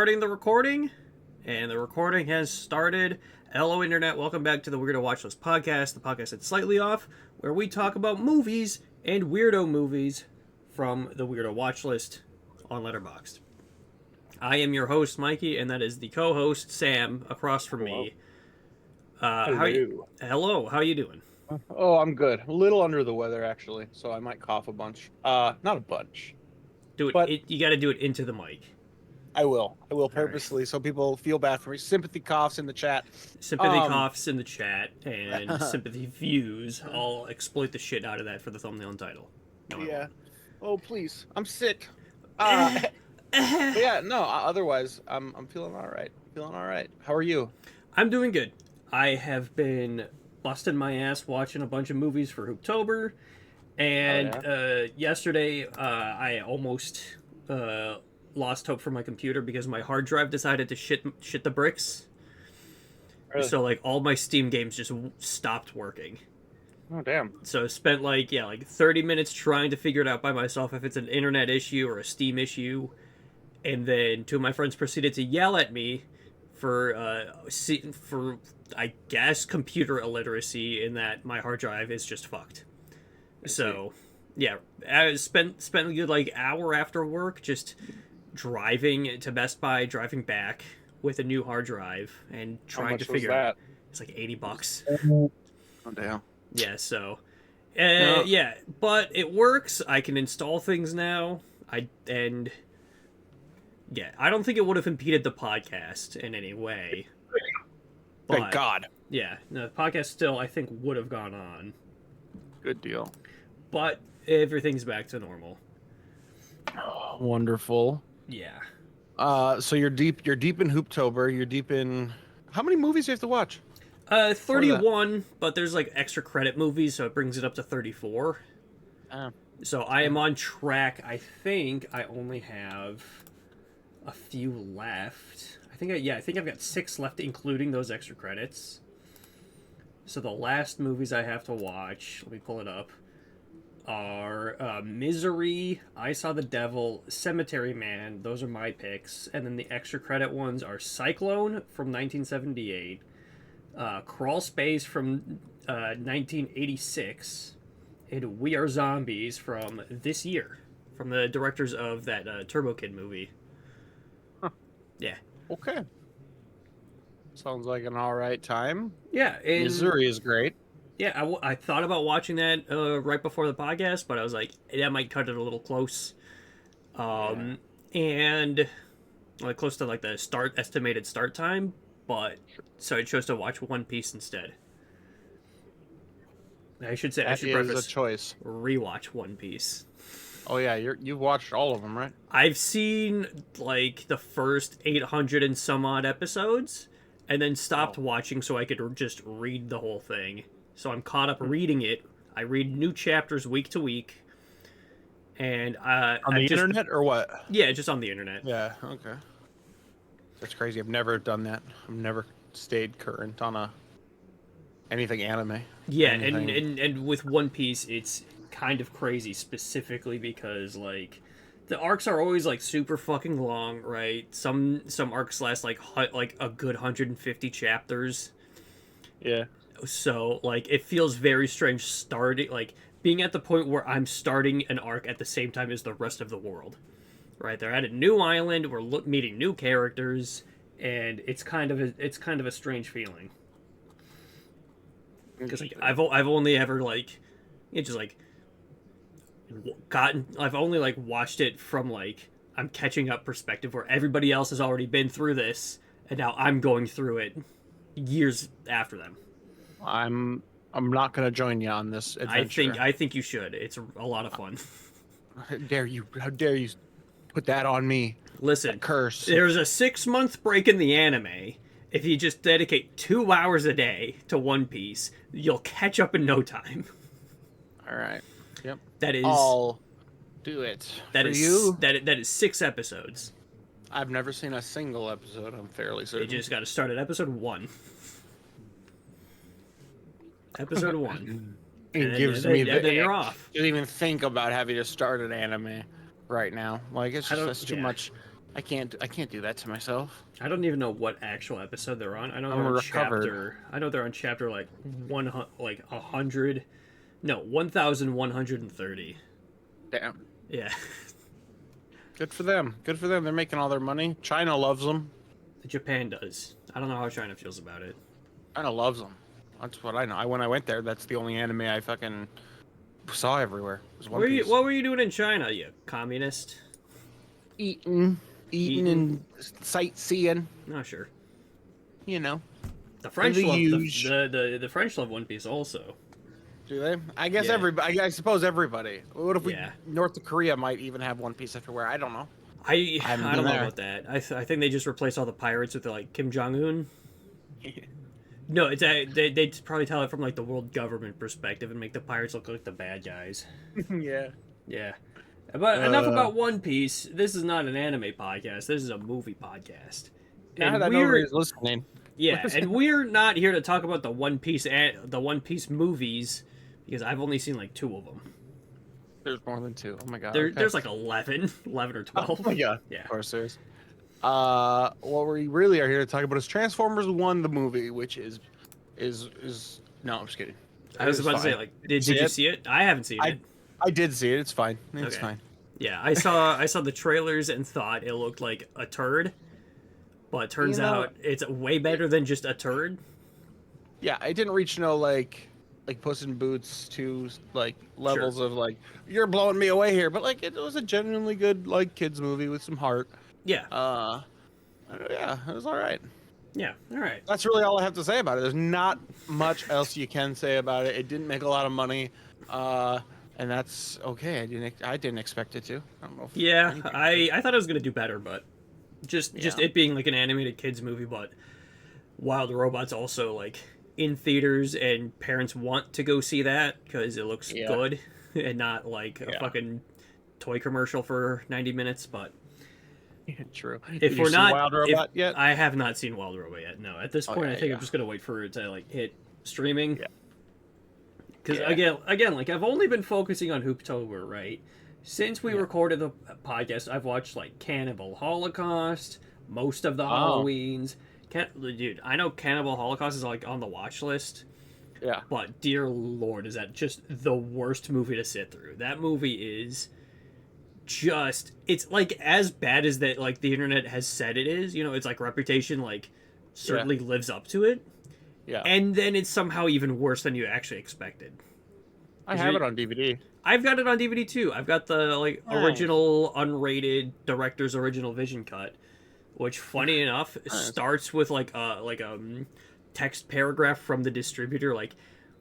starting the recording, and the recording has started. Hello, Internet. Welcome back to the Weirdo Watchlist Podcast, the podcast that's slightly off, where we talk about movies and weirdo movies from the Weirdo Watchlist on Letterboxd. I am your host, Mikey, and that is the co-host, Sam, across from me. Hello, how you doing? Oh, I'm good. A little under the weather, actually, so I might cough a bunch. Not a bunch. You got to do it into the mic. I will purposely, so people feel bad for me. Sympathy coughs in the chat. Sympathy coughs in the chat and sympathy views. I'll exploit the shit out of that for the thumbnail and title. No, yeah. Oh, please. I'm sick. Yeah, no, otherwise, I'm feeling all right. How are you? I'm doing good. I have been busting my ass watching a bunch of movies for Hooptober. And yesterday, I almost lost hope for my computer because my hard drive decided to shit the bricks. Really? So, like, all my Steam games just stopped working. Oh, damn. So I spent, like 30 minutes trying to figure it out by myself if it's an internet issue or a Steam issue. And then two of my friends proceeded to yell at me for I guess, computer illiteracy in that my hard drive is just fucked. So, yeah, I spent a good, hour after work just driving to Best Buy, driving back with a new hard drive and trying to figure out. It's like $80. Oh, damn. Yeah, so, yeah, but it works. I can install things now. I don't think it would have impeded the podcast in any way. But, thank God. Yeah, no, the podcast still, I think, would have gone on. Good deal. But everything's back to normal. Oh, wonderful. Yeah. So you're deep in Hooptober. You're deep in... How many movies do you have to watch? 31, but there's, extra credit movies, so it brings it up to 34. So I am on track. I think I only have a few left. I think I've got 6 left, including those extra credits. So the last movies I have to watch, let me pull it up, are Misery, I Saw the Devil, Cemetery Man. Those are my picks. And then the extra credit ones are Cyclone from 1978, Crawl Space from 1986, and We Are Zombies from this year, from the directors of that Turbo Kid movie. Huh. Yeah. Okay. Sounds like an all right time. Yeah. Missouri is great. Yeah, I thought about watching that right before the podcast, but I was like, that might cut it a little close. And close to the estimated start time, but so I chose to watch One Piece instead. I should preface a choice. Rewatch One Piece. Oh yeah, you've watched all of them, right? I've seen the first 800 and some odd episodes, and then stopped watching so I could just read the whole thing. So I'm caught up reading it. I read new chapters week to week, and on the internet or what? Yeah, just on the internet. Yeah, okay. That's crazy. I've never done that. I've never stayed current on anything anime. Yeah, and with One Piece, it's kind of crazy specifically because the arcs are always super fucking long, right? Some arcs last like a good 150 chapters. Yeah. So it feels very strange starting being at the point where I'm starting an arc at the same time as the rest of the world. Right? They're at a new island, we're meeting new characters, and it's kind of a strange feeling. Because I've only ever I've only watched it from I'm catching up perspective where everybody else has already been through this and now I'm going through it years after them. I'm not going to join you on this adventure. I think you should. It's a lot of fun. How dare you put that on me? Listen, curse. There's a 6-month break in the anime. If you just dedicate 2 hours a day to One Piece, you'll catch up in no time. All right. Yep. I'll do it. That is 6 episodes. I've never seen a single episode, I'm fairly certain. You just got to start at episode 1. Episode 1. It gives me then you're off. Didn't even think about having to start an anime right now. It's just too much I can't do that to myself. I don't even know what actual episode they're on. I know I'm they're on recovered. chapter. I know they're on chapter like 1130. Damn. Yeah. Good for them. Good for them. They're making all their money. China loves them. Japan does. I don't know how China feels about it. China loves them. That's what I know. When I went there, that's the only anime I fucking saw everywhere. Was One Piece. What were you doing in China, you communist? Eating and sightseeing. Oh, sure. You know. The French love the French love One Piece also. Do they? I guess Yeah. everybody. I suppose everybody. What if Yeah. North Korea might even have One Piece everywhere? I don't know. I haven't don't been know there. about that. I think they just replaced all the pirates with like Kim Jong Un. No, it's they probably tell it from like the world government perspective and make the pirates look like the bad guys. Yeah. Yeah. But enough about One Piece. This is not an anime podcast. This is a movie podcast. Now that nobody's listening. Yeah, and we're not here to talk about the One Piece movies because I've only seen like 2 of them. There's more than 2. Oh my god. There's like 11 or 12. Oh my god. Yeah. Of course there's. What we really are here to talk about is Transformers 1, the movie, which is no, I'm just kidding. I was about to say, like, did you see it? I haven't seen it. I did see it. It's fine. It's Okay. fine. Yeah, I saw the trailers and thought it looked like a turd, but it turns out it's way better than just a turd. Yeah, I didn't reach like Puss in Boots to like levels of like you're blowing me away here, but like it was a genuinely good like kids movie with some heart. Yeah. Yeah, it was all right. Yeah. All right. That's really all I have to say about it. There's not much else you can say about it. It didn't make a lot of money, and that's okay. I didn't expect it to. I don't know. I thought it was gonna do better, but just it being like an animated kids movie, but Wild Robot's also like in theaters and parents want to go see that because it looks good and not like a fucking toy commercial for 90 minutes. But true. If we're not, Wild Robot yet? I have not seen Wild Robot yet. No, at this point, I think I'm just gonna wait for it to like hit streaming. Yeah. Because again, like I've only been focusing on Hooptober, right? Since we recorded the podcast, I've watched like Cannibal Holocaust, most of the Halloweens. Dude, I know Cannibal Holocaust is like on the watch list. Yeah. But dear Lord, is that just the worst movie to sit through? That movie is it's like as bad as that like the internet has said it is. You know, it's like Reputation like certainly lives up to it. Yeah. And then it's somehow even worse than you actually expected. I have it on DVD. I've got it on DVD too. I've got the like original unrated director's original vision cut, which funny enough starts with like a text paragraph from the distributor like,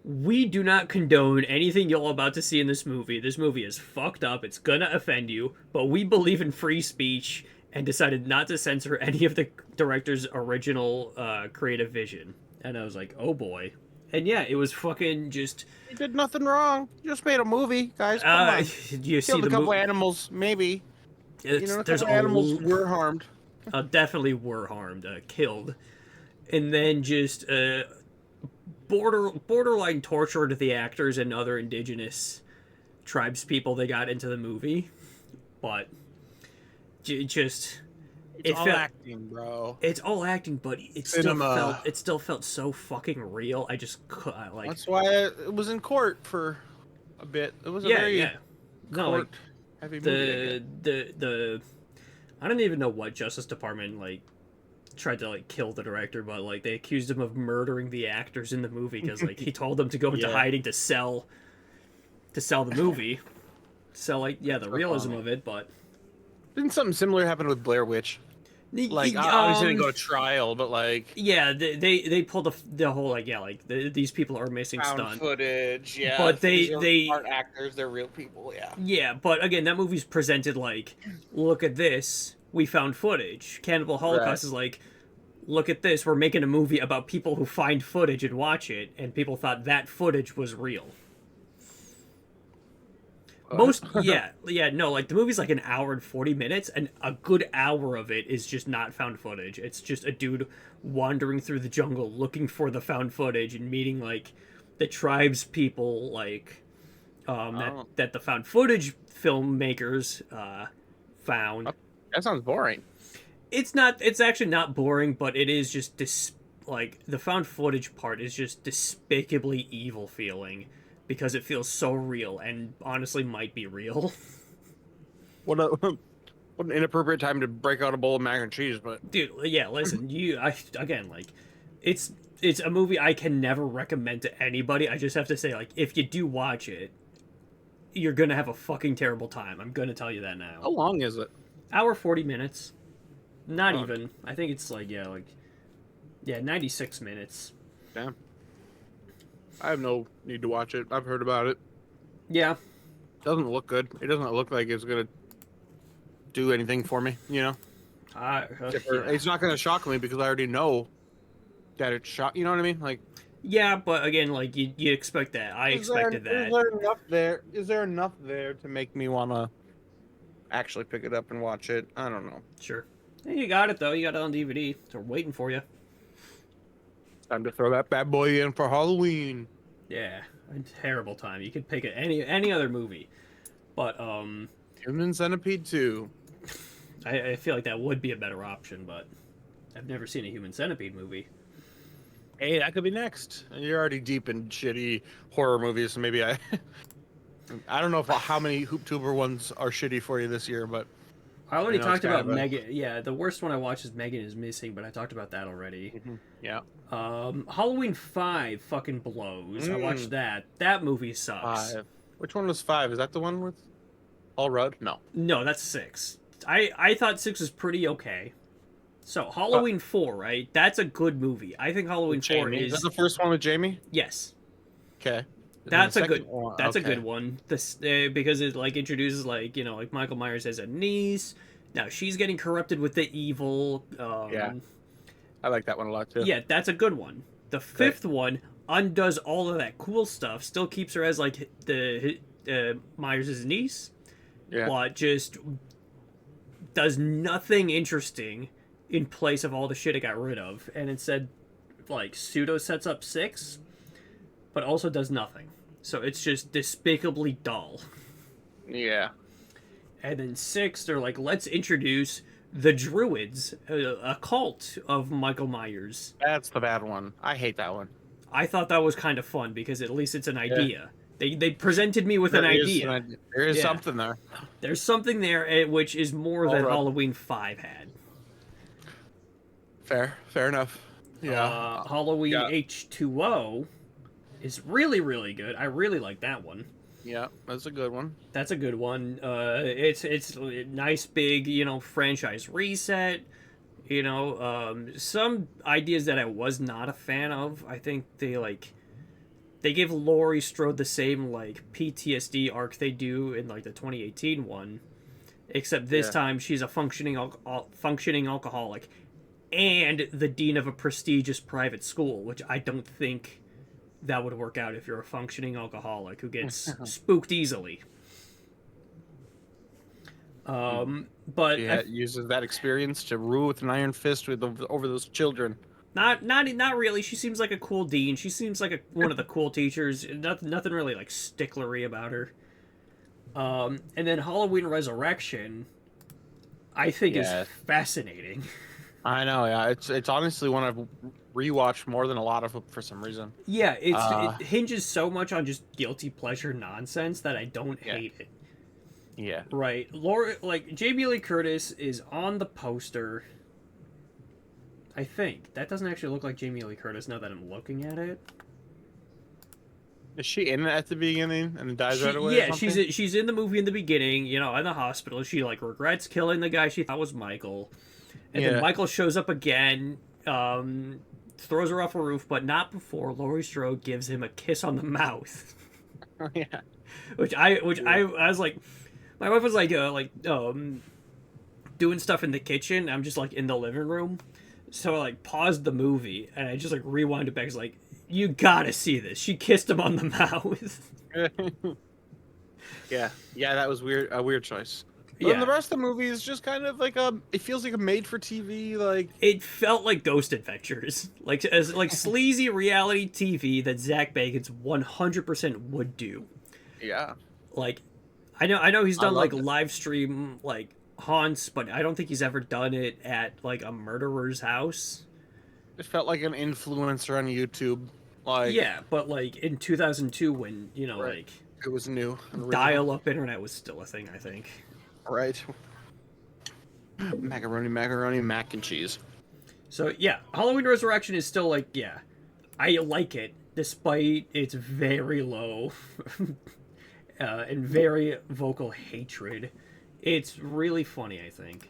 we do not condone anything you're about to see in this movie. This movie is fucked up. It's gonna offend you, but we believe in free speech and decided not to censor any of the director's original creative vision. And I was like, oh boy. And yeah, it was fucking just... You did nothing wrong. You just made a movie, guys. Come on. You see Killed the a couple animals, maybe. There's a couple animals were harmed. Definitely were harmed, killed. And then just borderline tortured the actors and other indigenous tribes people they got into the movie. But It's all acting, bro. It's all acting, but it still felt so fucking real. I just like. That's why it was in court for a bit. It was a very court heavy movie. I don't even know what Justice Department like tried to like kill the director, but like they accused him of murdering the actors in the movie because like he told them to go into hiding to sell the movie, the realism of it. But didn't something similar happen with Blair Witch? Like obviously didn't go to trial, but like they pulled the whole these people are missing stunt footage, but they aren't actors, they're real people, but again that movie's presented like, look at this, we found footage. Cannibal Holocaust is like, look at this, we're making a movie about people who find footage and watch it, and people thought that footage was real. Like the movie's like an hour and 40 minutes, and a good hour of it is just not found footage. It's just a dude wandering through the jungle looking for the found footage and meeting like the tribes people like that the found footage filmmakers found. That sounds boring. It's not. It's actually not boring, but it is just like the found footage part is just despicably evil feeling because it feels so real and honestly might be real. What an inappropriate time to break out a bowl of mac and cheese, but dude, yeah. Listen, again, like, it's a movie I can never recommend to anybody. I just have to say, like, if you do watch it, you're gonna have a fucking terrible time. I'm gonna tell you that now. How long is it? Hour 40 minutes. Not even. I think it's like 96 minutes. Damn. I have no need to watch it. I've heard about it. Yeah. Doesn't look good. It doesn't look like it's gonna do anything for me, you know? Yeah. It's not gonna shock me because I already know that it's shock. You know what I mean? Like. Yeah, but again, like you expect that. I expected that. Is there enough there to make me wanna actually pick it up and watch it? I don't know. Sure. Hey, you got it though. You got it on DVD. So we're waiting for you. Time to throw that bad boy in for Halloween. Yeah, a terrible time. You could pick any other movie, but Human Centipede 2. I feel like that would be a better option, but I've never seen a Human Centipede movie. Hey, that could be next. You're already deep in shitty horror movies, so maybe I don't know how many Hooptober ones are shitty for you this year, but I already talked about Megan. Yeah, the worst one I watched is Megan is Missing, but I talked about that already. Mm-hmm. Yeah. Halloween 5 fucking blows. I watched that. That movie sucks. 5. Which one was 5? Is that the one with Paul Rudd? No. No, that's 6. I thought 6 was pretty okay. So Halloween 4, right? That's a good movie. I think Halloween 4 is that the first one with Jamie? Yes. Okay. That's a good one. That's a good one. This because it like introduces like like Michael Myers as a niece. Now she's getting corrupted with the evil. Yeah. I like that one a lot too. Yeah, that's a good one. The fifth one undoes all of that cool stuff. Still keeps her as like the Myers' niece. Yeah. But just does nothing interesting in place of all the shit it got rid of, and instead like pseudo sets up 6. But also does nothing. So it's just despicably dull. Yeah. And then 6, they're like, let's introduce the Druids, a cult of Michael Myers. That's the bad one. I hate that one. I thought that was kind of fun because at least it's an idea. Yeah. They presented me with an idea. There is something there. There's something there which is more than Halloween 5 had. Fair enough. Yeah. Halloween H2O is really, really good. I really like that one. Yeah, that's a good one. That's a good one. It's a nice big, franchise reset. Some ideas that I was not a fan of. I think they give Laurie Strode the same like PTSD arc they do in like the 2018 one, except this time she's a functioning alcoholic and the dean of a prestigious private school, which I don't think that would work out if you're a functioning alcoholic who gets spooked easily. But uses that experience to rule with an iron fist over those children. Not really. She seems like a cool dean. She seems like one of the cool teachers. Nothing really like sticklery about her. And then Halloween Resurrection, I think is fascinating. I know, yeah. It's honestly one I've rewatched more than a lot of them for some reason. Yeah, it hinges so much on just guilty pleasure nonsense that I don't hate it. Yeah. Right. Jamie Lee Curtis is on the poster. I think. That doesn't actually look like Jamie Lee Curtis now that I'm looking at it. Is she in it at the beginning and dies right away? Yeah, she's in the movie in the beginning, in the hospital. She regrets killing the guy she thought was Michael. And then Michael shows up again, throws her off a roof, but not before Laurie Strode gives him a kiss on the mouth. Yeah. Which I was like, my wife was doing stuff in the kitchen. I'm just in the living room. So I paused the movie and I just rewound it back. It's like, you gotta see this. She kissed him on the mouth. Yeah, that was weird. A weird choice. But the rest of the movie is just kind of it feels like a made-for-TV, It felt like Ghost Adventures. Sleazy reality TV that Zach Bagans 100% would do. Yeah. I know he's done live stream, haunts, but I don't think he's ever done it at like a murderer's house. It felt like an influencer on YouTube. Like, yeah, but like in 2002 when, right. like It was new. Dial-up internet was still a thing, I think. Right. Macaroni, mac and cheese. So yeah, Halloween Resurrection is still like, yeah, I like it despite its very low and very vocal hatred. It's really funny, I think.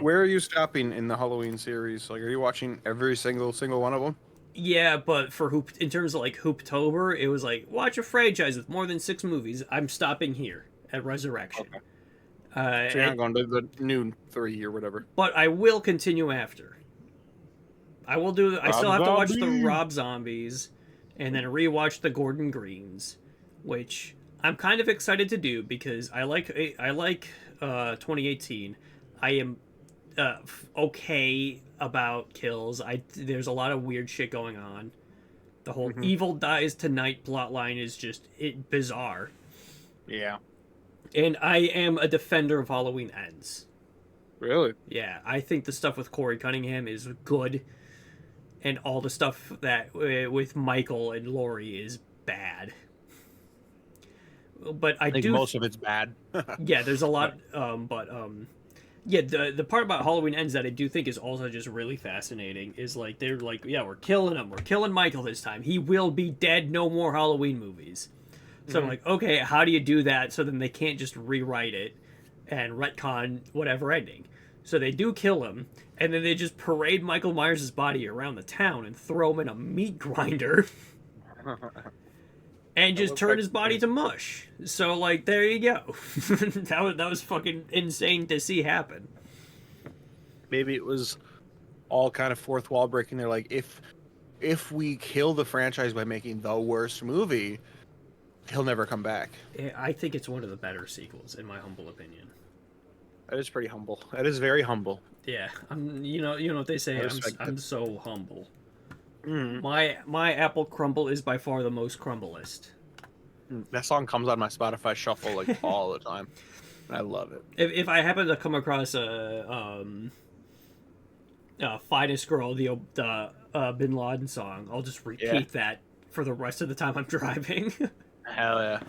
Where are you stopping in the Halloween series? Like, are you watching every single one of them? Yeah, but for in terms of like Hooptober, it was like, watch a franchise with more than 6 movies. I'm stopping here at Resurrection. Okay. So you're not going to the new 3 or whatever. But I will continue after. I still have to watch the Rob Zombies and then rewatch the Gordon Greens, which I'm kind of excited to do because I like 2018. I am okay about kills. There's a lot of weird shit going on. The whole Evil Dies Tonight plotline is just bizarre. Yeah. And I am a defender of Halloween Ends. Really? Yeah, I think the stuff with Corey Cunningham is good, and all the stuff that with Michael and Laurie is bad. But I think do most of it's bad. yeah, there's a lot, yeah, the part about Halloween Ends that I do think is also just really fascinating is like they're like, yeah, we're killing him, we're killing Michael this time. He will be dead. No more Halloween movies. So I'm like, okay, how do you do that so then they can't just rewrite it and retcon whatever ending? So they do kill him, and then they just parade Michael Myers' body around the town and throw him in a meat grinder and just turn his body to mush. So, like, there you go. that was fucking insane to see happen. Maybe it was all kind of fourth wall breaking. They're like, if we kill the franchise by making the worst movie, he'll never come back. I think it's one of the better sequels, in my humble opinion. That is pretty humble. That is very humble. Yeah, you know what they say. I'm so humble. Mm. My apple crumble is by far the most crumblest. That song comes on my Spotify shuffle like all the time. I love it. If I happen to come across a Finest Girl, the Bin Laden song, I'll just repeat that for the rest of the time I'm driving. Hell yeah.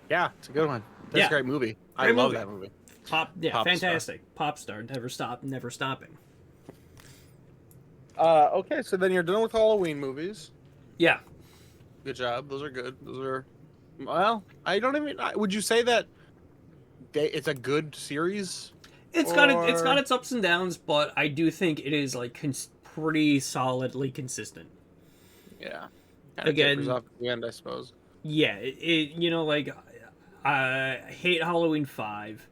Yeah, it's a good one. That's a great movie. I love that movie. Pop fantastic. Star. Pop star, never stopping. Okay, so then you're done with Halloween movies. Yeah. Good job. Those are good. Those are, well, I don't even, would you say that it's a good series? It's got its ups and downs, but I do think it is like pretty solidly consistent. Yeah. Again, tapers off at the end, I suppose. Yeah, like I hate Halloween 5,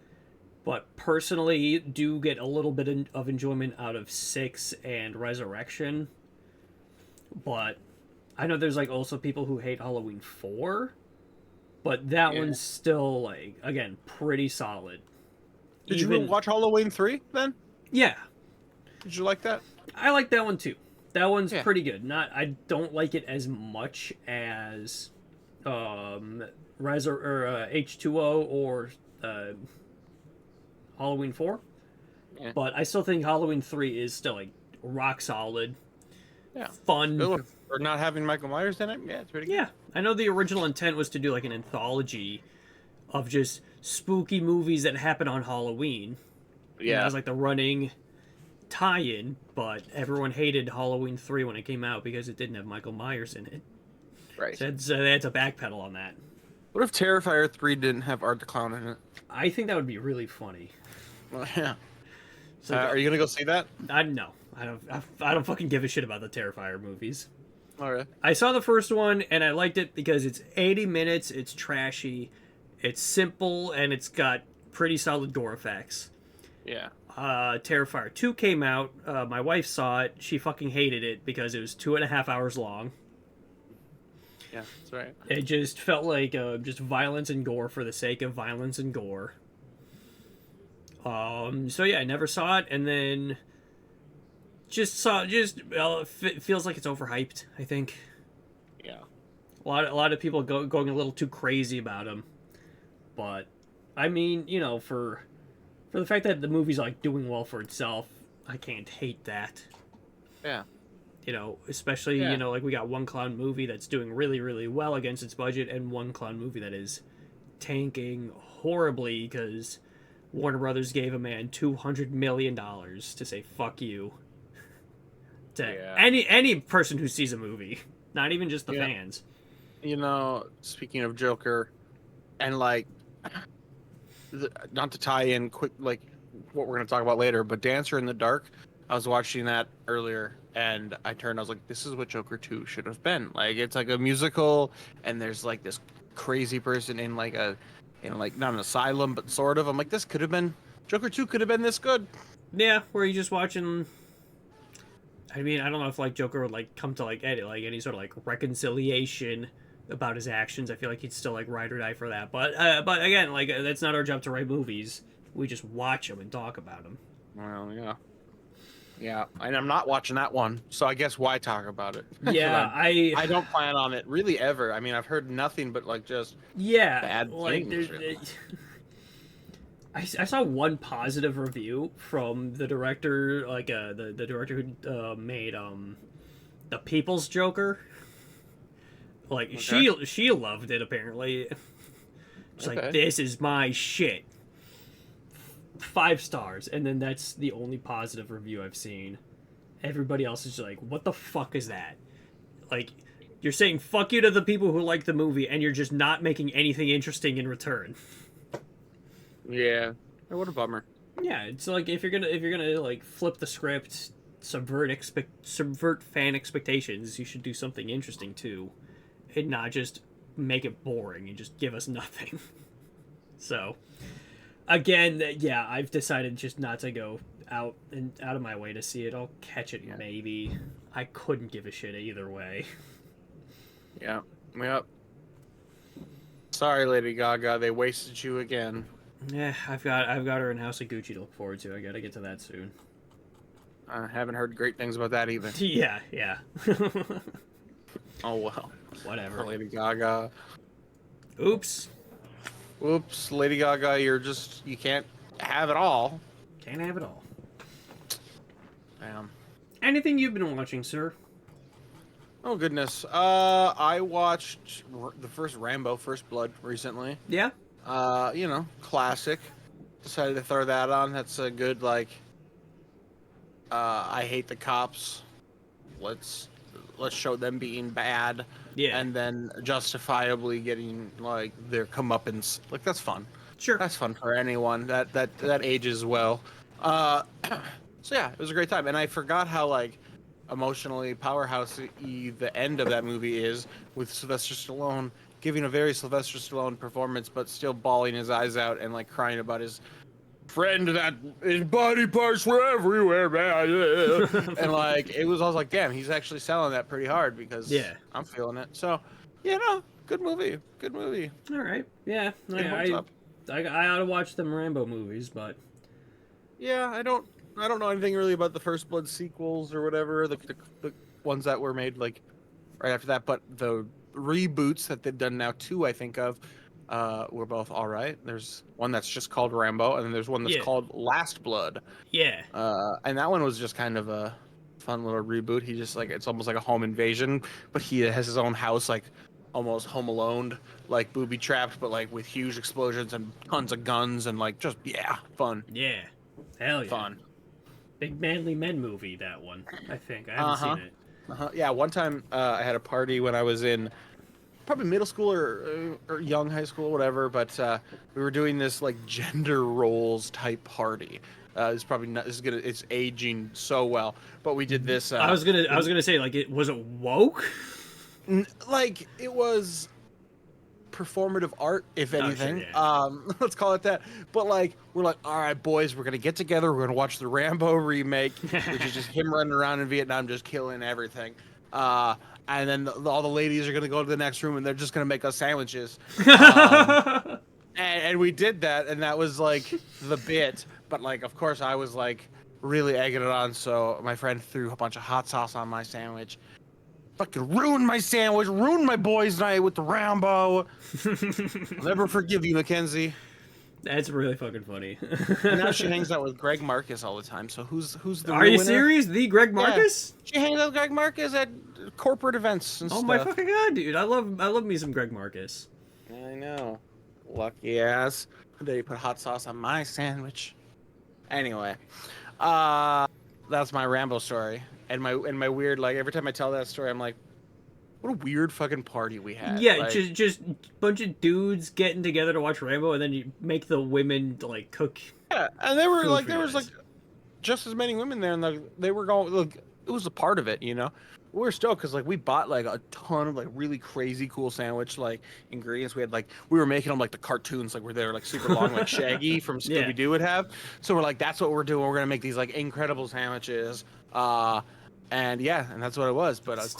but personally do get a little bit of enjoyment out of 6 and Resurrection. But I know there's like also people who hate Halloween 4, but that one's still like, again, pretty solid. Did you watch Halloween 3 then? Yeah. Did you like that? I like that one too. That one's pretty good. I don't like it as much as H2O or Halloween 4. Yeah. But I still think Halloween 3 is still like rock solid. Yeah. Fun. Or not having Michael Myers in it. Yeah, it's pretty good. Yeah. I know the original intent was to do like an anthology of just spooky movies that happen on Halloween. Yeah. It was like the running tie-in, but everyone hated Halloween 3 when it came out because it didn't have Michael Myers in it. Right. So they had to backpedal on that. What if Terrifier 3 didn't have Art the Clown in it? I think that would be really funny. Well, yeah. So, are you gonna go see that? No. I don't fucking give a shit about the Terrifier movies. All right. I saw the first one and I liked it because it's 80 minutes, it's trashy, it's simple, and it's got pretty solid gore effects. Yeah. Terrifier 2 came out. My wife saw it. She fucking hated it because it was 2.5 hours long. Yeah, that's right. It just felt like just violence and gore for the sake of violence and gore. So yeah, I never saw it, and then it feels like it's overhyped, I think. Yeah. A lot of people going a little too crazy about him. But I mean, for For the fact that the movie's like doing well for itself, I can't hate that. Yeah. You know, especially, you know, like we got one clown movie that's doing really, really well against its budget, and one clown movie that is tanking horribly because Warner Brothers gave a man $200 million to say fuck you to any person who sees a movie, not even just the fans. You know, speaking of Joker, and like, not to tie in quick, like what we're going to talk about later, but Dancer in the Dark, I was watching that earlier, and I was like, this is what Joker 2 should have been. Like, it's like a musical, and there's like this crazy person in like not an asylum, but sort of. I'm like, this could have been, Joker 2 could have been this good. Yeah, where you just watching, I mean, I don't know if like Joker would like come to like any sort of like reconciliation about his actions. I feel like he'd still like ride or die for that. But again, like that's not our job to write movies. We just watch them and talk about them. Well, yeah. Yeah, and I'm not watching that one, so I guess why talk about it? Yeah, I don't plan on it really ever. I mean, I've heard nothing but like just bad like things. I saw one positive review from the director, like the director who made the People's Joker. Like she loved it apparently. She's like, this is my shit. 5 stars, and then that's the only positive review I've seen. Everybody else is just like, what the fuck is that? Like, you're saying fuck you to the people who like the movie, and you're just not making anything interesting in return. Yeah, what a bummer. Yeah, it's like if you're gonna like flip the script, subvert fan expectations, you should do something interesting too, and not just make it boring and just give us nothing. So. Again, yeah, I've decided just not to go out of my way to see it. I'll catch it maybe. I couldn't give a shit either way. Yeah. Yep. Sorry, Lady Gaga, they wasted you again. Yeah, I've got her in House of Gucci to look forward to. I gotta get to that soon. I haven't heard great things about that either. Yeah. Oh well. Whatever. Lady Gaga. Oops, Lady Gaga, you can't have it all. Can't have it all. Damn. Anything you've been watching, sir? Oh, goodness. I watched the first Rambo, First Blood, recently. Yeah? You know, classic. Decided to throw that on. That's a good, like, I hate the cops. Let's show them being bad. Yeah. And then justifiably getting, like, their comeuppance. Like, that's fun. Sure. That's fun for anyone. That ages well. So, yeah, it was a great time. And I forgot how, like, emotionally powerhouse-y the end of that movie is, with Sylvester Stallone giving a very Sylvester Stallone performance, but still bawling his eyes out and, like, crying about his friend that his body parts were everywhere, man. And, like, I was like, damn, he's actually selling that pretty hard, because I'm feeling it. So, yeah, no, good movie. All right. Yeah. I ought to watch them Rambo movies, but yeah, I don't know anything really about the First Blood sequels or whatever, the ones that were made like right after that, but the reboots that they've done now, 2 I think of, were both all right. There's one that's just called Rambo, and then there's one that's called Last Blood. Yeah. And that one was just kind of a fun little reboot. He just, like, it's almost like a home invasion, but he has his own house, like almost Home Alone, like booby trapped, but like with huge explosions and tons of guns and like just fun. Yeah. Hell yeah. Fun. Big Manly Men movie, that one. I think I haven't seen it. Yeah, one time I had a party when I was in probably middle school or young high school, whatever. But we were doing this like gender roles type party. It's probably not. It's aging so well. But we did this. I was gonna say, like, was it woke? Like, it was performative art, if anything. Sure, yeah. Let's call it that. But like, we're like, all right, boys, we're gonna get together. We're gonna watch the Rambo remake, which is just him running around in Vietnam, just killing everything. And then all the ladies are gonna go to the next room, and they're just gonna make us sandwiches. And we did that, and that was like the bit. But like, of course, I was like really egging it on. So my friend threw a bunch of hot sauce on my sandwich. Fucking ruined my sandwich, ruined my boys' night with the Rambo. I'll never forgive you, Mackenzie. That's really fucking funny. And now she hangs out with Greg Marcus all the time. So who's the Are you winner? serious? The Greg Marcus? Yeah. She hangs out with Greg Marcus at corporate events and stuff. Oh my fucking god, dude! I love me some Greg Marcus. I know. Lucky ass. They put hot sauce on my sandwich. Anyway, that's my Rambo story, and my weird, like, every time I tell that story, I'm like, what a weird fucking party we had. Yeah, like, just bunch of dudes getting together to watch Rambo, and then you make the women like cook. Yeah, and they were like, there was guys. like just as many women there, and they were going. Look, it was a part of it, you know. We were stoked because like we bought like a ton of like really crazy cool sandwich like ingredients. We had like we were making them like the cartoons, like where they were like super long, like Shaggy from Scooby Doo would have. So we're like, that's what we're doing. We're gonna make these like incredible sandwiches. And that's what it was. But of course, it's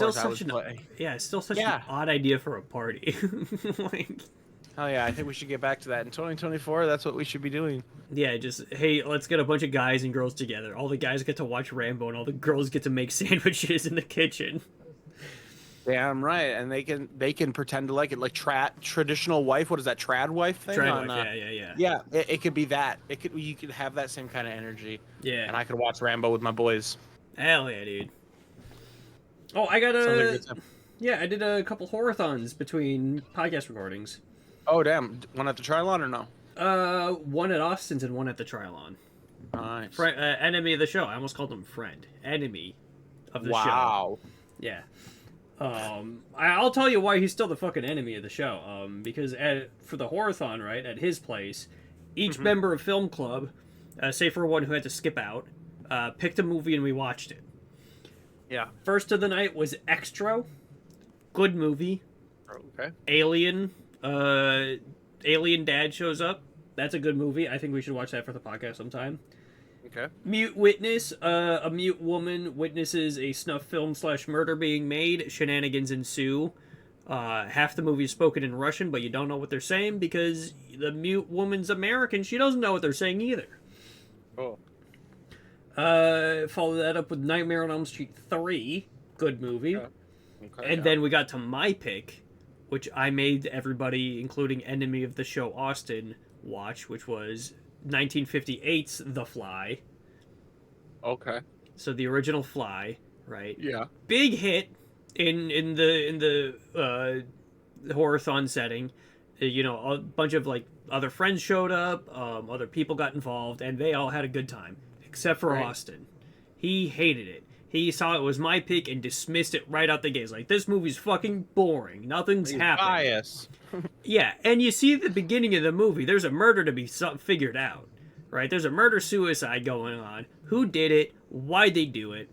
still such an odd idea for a party. Like, oh yeah, I think we should get back to that in 2024. That's what we should be doing. Yeah, just hey, let's get a bunch of guys and girls together. All the guys get to watch Rambo, and all the girls get to make sandwiches in the kitchen. Damn right, and they can pretend to like it, like traditional wife. What is that, trad wife thing? Yeah. Yeah, it could be that. You could have that same kind of energy. Yeah, and I could watch Rambo with my boys. Hell yeah, dude. Oh, I got I did a couple horrorthons between podcast recordings. Oh damn, one at the Trilon or no? One at Austin's and one at the Trilon. Nice. Enemy of the show. I almost called him friend. Enemy of the show. Wow. Yeah. I'll tell you why he's still the fucking enemy of the show. Because for the Horrorthon, right, at his place, each member of Film Club, save for one who had to skip out, picked a movie and we watched it. Yeah. First of the night was Extra. Good movie. Okay. Alien Dad shows up. That's a good movie. I think we should watch that for the podcast sometime. Okay. Mute Witness. A mute woman witnesses a snuff film / murder being made. Shenanigans ensue. Half the movie is spoken in Russian, but you don't know what they're saying because the mute woman's American. She doesn't know what they're saying either. Oh. Follow that up with Nightmare on Elm Street 3. Good movie. Okay. And then we got to my pick, which I made everybody, including enemy of the show Austin, watch, which was 1958's The Fly. Okay. So the original Fly, right? Yeah. Big hit in the horrorthon setting. You know, a bunch of like other friends showed up, other people got involved, and they all had a good time, except for Austin. He hated it. He saw it was my pick and dismissed it right out the gate. Like, this movie's fucking boring. Nothing's happening. Bias. Yeah, and you see at the beginning of the movie, there's a murder to be figured out, right? There's a murder-suicide going on. Who did it? Why'd they do it?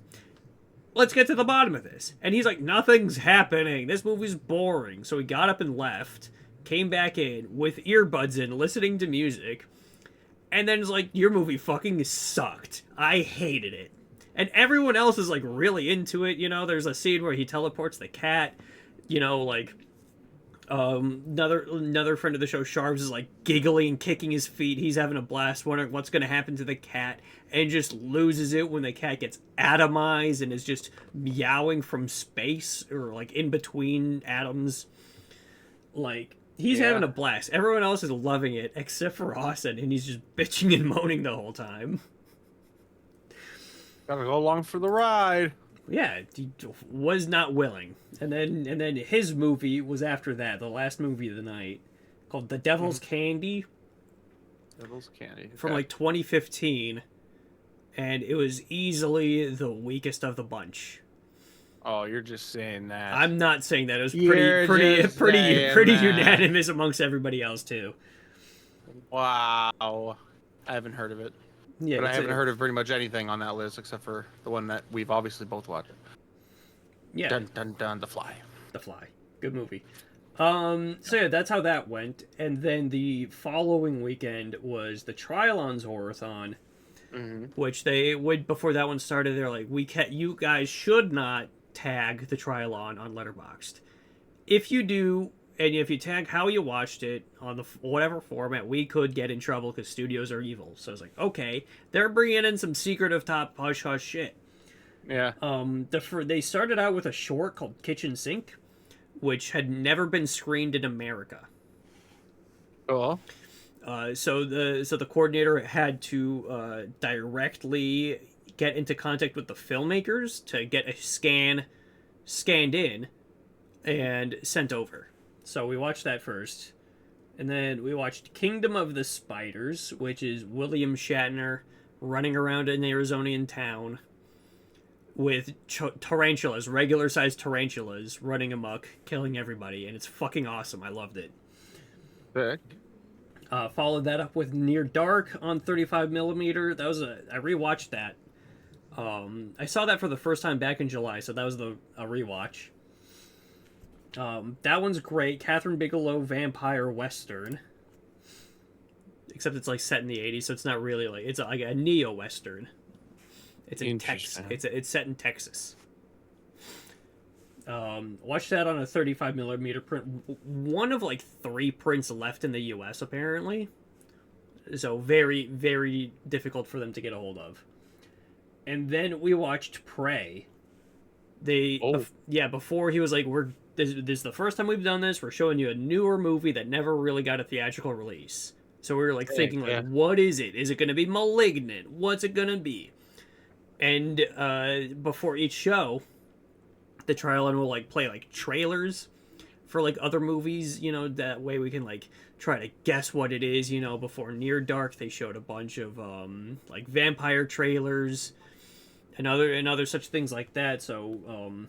Let's get to the bottom of this. And he's like, nothing's happening. This movie's boring. So he got up and left, came back in with earbuds in, listening to music, and then it's like, your movie fucking sucked. I hated it. And everyone else is, like, really into it, you know? There's a scene where he teleports the cat, you know, like, another friend of the show, Sharps, is, like, giggling and kicking his feet. He's having a blast, wondering what's going to happen to the cat, and just loses it when the cat gets atomized and is just meowing from space, or, like, in between atoms. Like, he's having a blast. Everyone else is loving it, except for Austin, and he's just bitching and moaning the whole time. Gotta go along for the ride. Yeah, he was not willing. And then his movie was after that, the last movie of the night, called The Devil's Candy. Devil's Candy. Okay. From like 2015. And it was easily the weakest of the bunch. Oh, you're just saying that. I'm not saying that. It was pretty unanimous amongst everybody else too. Wow. I haven't heard of it. Yeah, but I haven't heard of pretty much anything on that list except for the one that we've obviously both watched. Yeah. Dun dun dun, The Fly. The Fly. Good movie. So yeah, that's how that went. And then the following weekend was the Trilon's Horrorthon, which they would, before that one started, they're like, you guys should not tag the Trilon on Letterboxd. If you do, and if you tag how you watched it on the whatever format, we could get in trouble because studios are evil. So I was like, okay, they're bringing in some secretive top hush hush shit. Yeah. They started out with a short called Kitchen Sink, which had never been screened in America. Cool. So the coordinator had to directly get into contact with the filmmakers to get a scanned in and sent over. So we watched that first. And then we watched Kingdom of the Spiders, which is William Shatner running around an Arizonian town with tarantulas, regular-sized tarantulas, running amok, killing everybody, and it's fucking awesome. I loved it. Sick. Followed that up with Near Dark on 35mm. I rewatched that. I saw that for the first time back in July, so that was a rewatch. That one's great. Catherine Bigelow vampire western. Except it's like set in the 80s, so it's not really like it's like a neo-western. It's in Texas. It's set in Texas. Watch that on a 35mm print. One of like 3 prints left in the US apparently. So very, very difficult for them to get a hold of. And then we watched Prey. Before he was like, this is the first time we've done this. We're showing you a newer movie that never really got a theatrical release. So we were like thinking, like, what is it? Is it going to be Malignant? What's it going to be? And before each show, the trial will like play like trailers for like other movies. You know, that way we can like try to guess what it is. You know, before Near Dark, they showed a bunch of like vampire trailers and other such things like that. So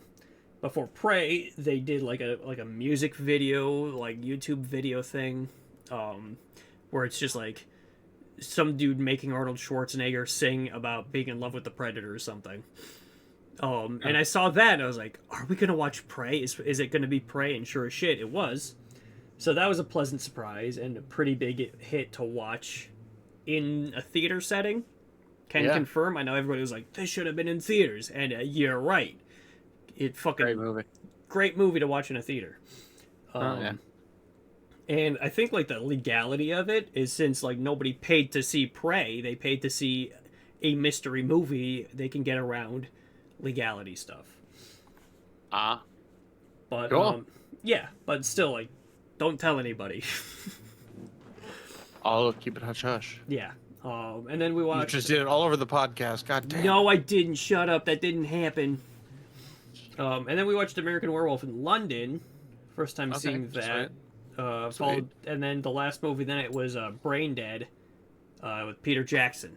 before Prey, they did like a music video, like YouTube video thing, where it's just like some dude making Arnold Schwarzenegger sing about being in love with the Predator or something. And I saw that and I was like, are we gonna watch Prey? Is it gonna be Prey? And sure as shit, it was. So that was a pleasant surprise and a pretty big hit to watch in a theater setting. Can confirm. I know everybody was like, this should have been in theaters, and you're right. It fucking great movie to watch in a theater. And I think like the legality of it is, since like nobody paid to see Prey, they paid to see a mystery movie. They can get around legality stuff. But cool. But still, like, don't tell anybody. I'll keep it hush hush. Yeah. And then we watched. You just did it all over the podcast. God damn. No, I didn't. Shut up. That didn't happen. And then we watched American Werewolf in London. First time seeing that. And then the last movie then it was Brain Dead with Peter Jackson.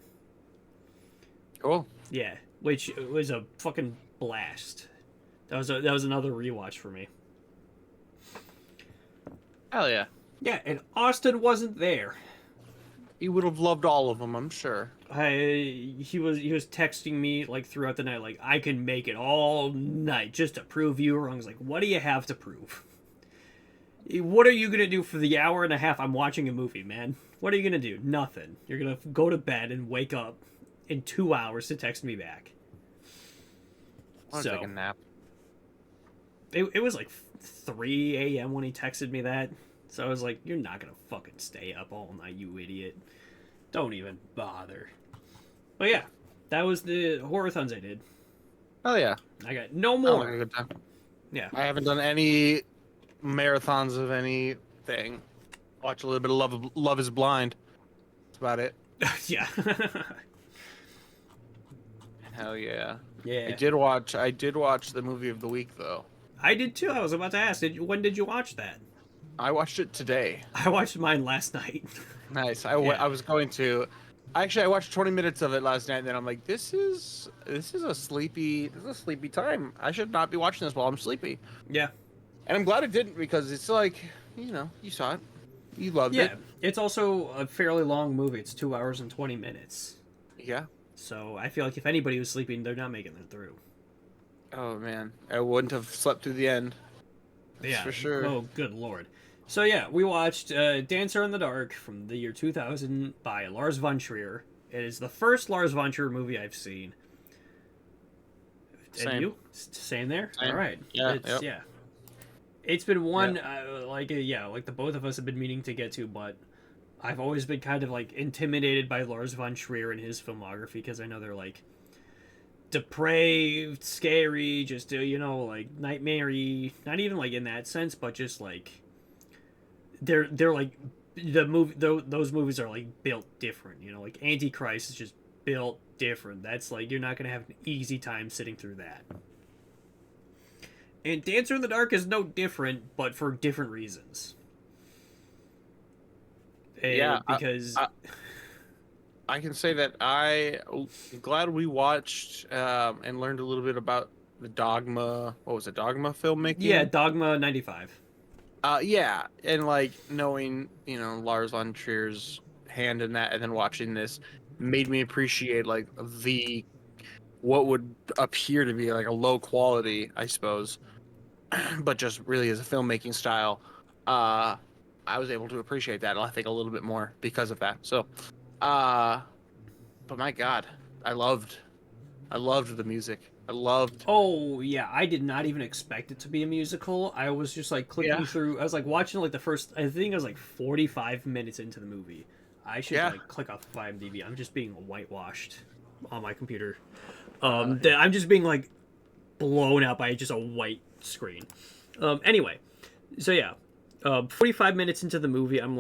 Cool. Yeah, which was a fucking blast. That was another rewatch for me. Hell yeah. Yeah, and Austin wasn't there. He would have loved all of them, I'm sure. He was texting me like throughout the night, like, I can make it all night just to prove you wrong. I was like, what do you have to prove? What are you gonna do for the hour and a half I'm watching a movie, man? What are you gonna do? Nothing. You're gonna go to bed and wake up in 2 hours to text me back. I'll take a nap. It was like 3 a.m. when he texted me that. So I was like, you're not gonna fucking stay up all night, you idiot. Don't even bother. But yeah, that was the Horrorthons I did. Oh yeah. I got no more. A good time. Yeah. I haven't done any marathons of anything. Watch a little bit of Love is Blind. That's about it. Yeah. Hell yeah. Yeah. I did watch the movie of the week though. I did too. I was about to ask, when did you watch that? I watched it today. I watched mine last night. Nice. I was going to. Actually, I watched 20 minutes of it last night, and then I'm like, this is a sleepy time. I should not be watching this while I'm sleepy. Yeah. And I'm glad it didn't, because it's like, you saw it, you loved it. Yeah. It's also a fairly long movie. It's 2 hours and 20 minutes. Yeah. So I feel like if anybody was sleeping, they're not making it through. Oh man, I wouldn't have slept through the end. That's for sure. Oh, good lord. So yeah, we watched Dancer in the Dark from the year 2000 by Lars von Trier. It is the first Lars von Trier movie I've seen. Same. And you? Same there? Same. All right. Yeah. Yeah. It's been one, like the both of us have been meaning to get to, but I've always been kind of like intimidated by Lars von Trier and his filmography, because I know they're like depraved, scary, just like nightmare-y, not even like in that sense, but just like they're like those movies are like built different. You know, like Antichrist is just built different. That's like you're not gonna have an easy time sitting through that. And Dancer in the Dark is no different, but for different reasons. And because I can say that I'm glad we watched and learned a little bit about the Dogma. What was it, Dogma filmmaking? Yeah, Dogma 95. Yeah, and like knowing Lars von Trier's hand in that, and then watching this made me appreciate like what would appear to be like a low quality, I suppose, but just really as a filmmaking style. I was able to appreciate that, I think, a little bit more because of that. So, but my God, I loved the music. Oh yeah, I did not even expect it to be a musical. I was just like clicking through. I was like watching like the first. I think I was like 45 minutes into the movie. I should like click off of IMDb. I'm just being whitewashed on my computer. I'm just being like blown out by just a white screen. Anyway, so yeah. 45 minutes into the movie, I'm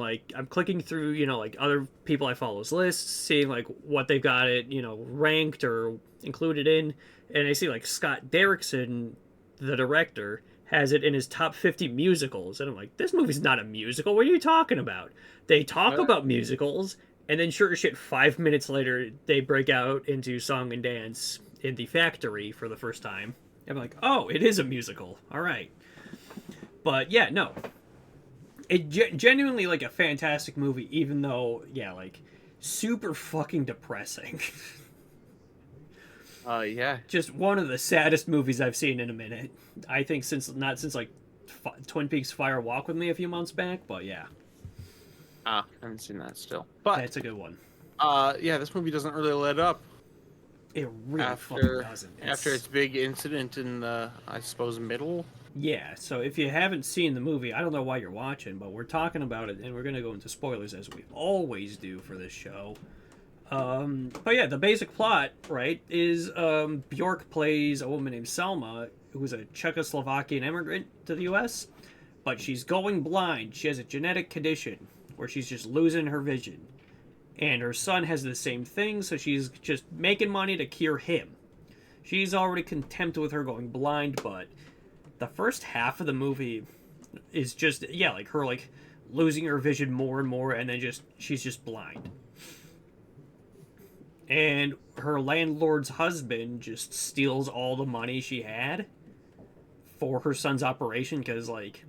clicking through, like other people I follow's lists, seeing like what they've got it, ranked or included in, and I see like Scott Derrickson, the director, has it in his top 50 musicals, and I'm like, this movie's not a musical. What are you talking about? They talk about musicals, and then sure as shit, 5 minutes later, they break out into song and dance in the factory for the first time. I'm like, oh, it is a musical. All right. But yeah, no. It genuinely like a fantastic movie, even though, yeah, like super fucking depressing. Yeah. Just one of the saddest movies I've seen in a minute. I think since like Twin Peaks Fire Walk with Me a few months back, but yeah. I haven't seen that still. But that's a good one. Yeah, this movie doesn't really let up. It really fucking doesn't. After its big incident in the, I suppose, middle. Yeah, so if you haven't seen the movie, I don't know why you're watching, but we're talking about it, and we're going to go into spoilers as we always do for this show. But yeah, the basic plot, right, is Bjork plays a woman named Selma, who's a Czechoslovakian immigrant to the U.S., but she's going blind. She has a genetic condition where she's just losing her vision. And her son has the same thing, so she's just making money to cure him. She's already content with her going blind, but the first half of the movie is just, yeah, like her like losing her vision more and more, and then she's just blind. And her landlord's husband just steals all the money she had for her son's operation, because like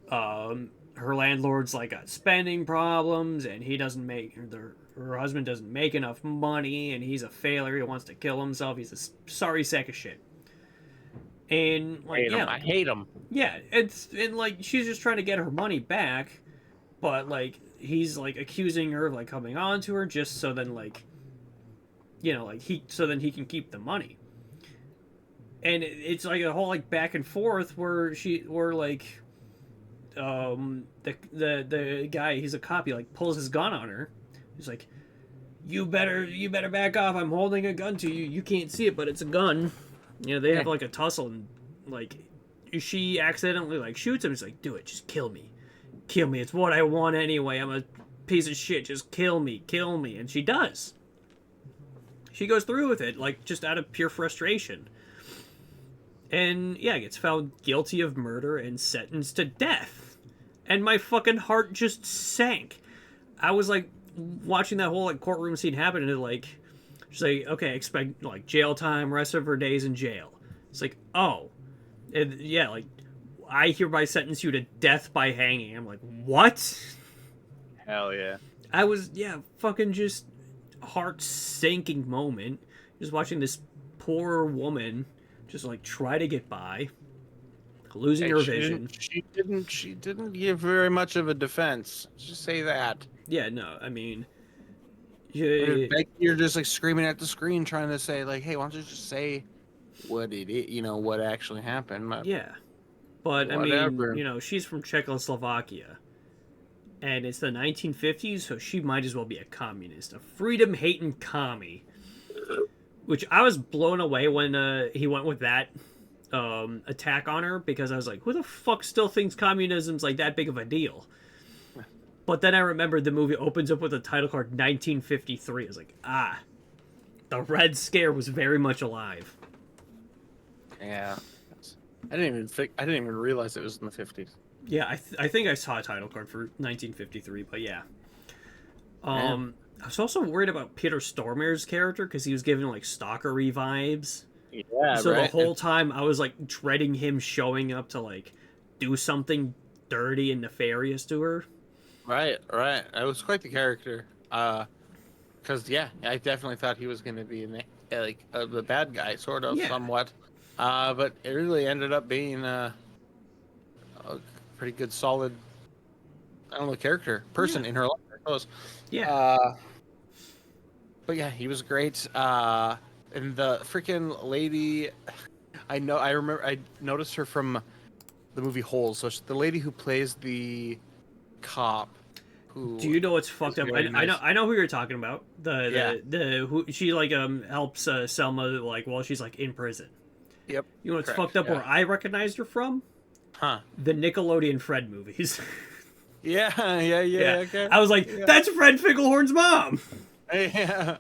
her landlord's like got spending problems, and he doesn't make her husband doesn't make enough money, and he's a failure. He wants to kill himself. He's a sorry sack of shit. And like, I hate him. Yeah, and like she's just trying to get her money back, but like he's like accusing her of like coming on to her just so then like, like he can keep the money. And it's like a whole like back and forth where like the guy, he's a cop, he like pulls his gun on her. He's like, you better back off. I'm holding a gun to you. You can't see it, but it's a gun. They have like a tussle, and like she accidentally like shoots him. He's like, do it, just kill me. It's what I want anyway. I'm a piece of shit. Just kill me. And she does. She goes through with it, like just out of pure frustration. And yeah, gets found guilty of murder and sentenced to death. And my fucking heart just sank. I was like watching that whole like courtroom scene happen, and like, she's like, okay, expect like jail time, rest of her days in jail. It's like, oh, and yeah, like I hereby sentence you to death by hanging. I'm like, what? Hell yeah. I was fucking just heart sinking moment, just watching this poor woman just like try to get by, losing her vision. She didn't give very much of a defense. Just say that. Yeah, no, I mean, you're just like screaming at the screen trying to say like, hey, why don't you just say what it is, what actually happened. Yeah, but whatever. I mean, she's from Czechoslovakia, and it's the 1950s, so she might as well be a communist, a freedom-hating commie. Which I was blown away when he went with that attack on her, because I was like, who the fuck still thinks communism's like that big of a deal? But then I remembered the movie opens up with a title card 1953. I was like, the Red Scare was very much alive. Yeah. I didn't even realize it was in the 50s. Yeah, I think I saw a title card for 1953, but yeah. I was also worried about Peter Stormare's character because he was giving like stalkery vibes. Yeah, so right? The whole time I was like dreading him showing up to like do something dirty and nefarious to her. Right. It was quite the character. Because I definitely thought he was going to be the bad guy, sort of, somewhat. But it really ended up being a pretty good, solid, I don't know, person in her life, I suppose. Yeah. But yeah, he was great. And the freaking lady, I noticed her from the movie Holes. So the lady who plays the cop. Do you know what's fucked up? I know who you're talking about. Who she like helps Selma like while she's like in prison. Yep. You know what's fucked up? Where I recognized her from? Huh? The Nickelodeon Fred movies. Yeah. Okay. I was like, that's Fred Ficklehorn's mom. Yeah.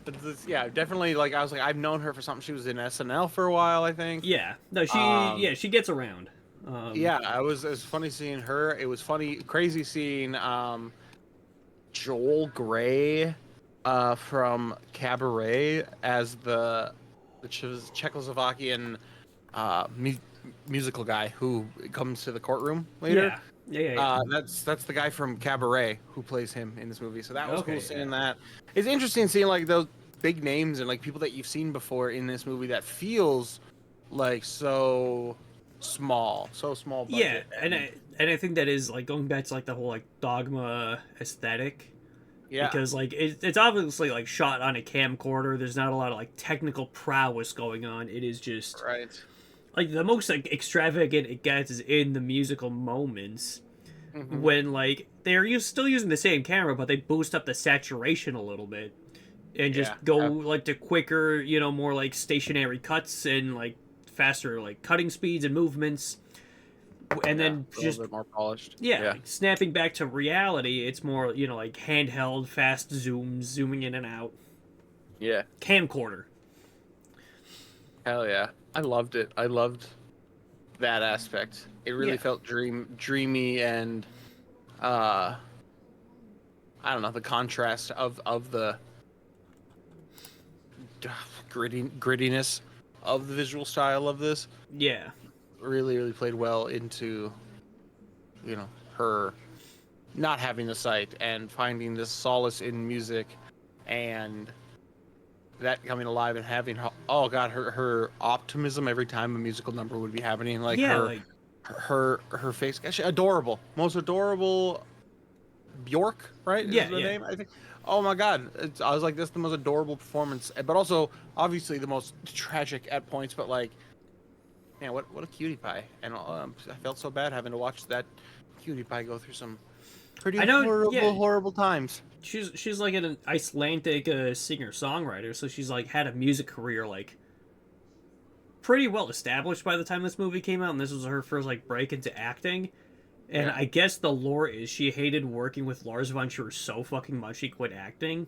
Definitely. Like I was like, I've known her for something. She was in SNL for a while, I think. Yeah. No, she gets around. It was funny seeing her. It was crazy seeing Joel Grey from Cabaret as the Czechoslovakian musical guy who comes to the courtroom later. Yeah. That's the guy from Cabaret who plays him in this movie. So that was cool seeing that. It's interesting seeing like those big names and like people that you've seen before in this movie that feels like so small budget. Yeah, and I think that is like going back to like the whole like Dogma aesthetic. Yeah. Because like it's obviously like shot on a camcorder. There's not a lot of like technical prowess going on. It is just like the most like extravagant it gets is in the musical moments when like they're still using the same camera, but they boost up the saturation a little bit and just go like to quicker, more like stationary cuts and like faster like cutting speeds and movements, and then just a bit more polished. Like, snapping back to reality, it's more like handheld, fast zooming in and out. Yeah, camcorder. Hell yeah, I loved it. I loved that aspect. It really felt dreamy and I don't know, the contrast of the grittiness of the visual style of this. Yeah. Really, really played well into, her not having the sight and finding this solace in music and that coming alive and having her optimism every time a musical number would be happening. Like her face. Actually, adorable. Most adorable Bjork, right? Yeah. Is the name, I think. Oh my god. I was like, this is the most adorable performance, but also obviously the most tragic at points, but like, man, what a cutie pie. And I felt so bad having to watch that cutie pie go through some pretty horrible times. She's like an Icelandic singer-songwriter, so she's like had a music career like pretty well established by the time this movie came out, and this was her first like break into acting. And I guess the lore is she hated working with Lars von Trier so fucking much she quit acting.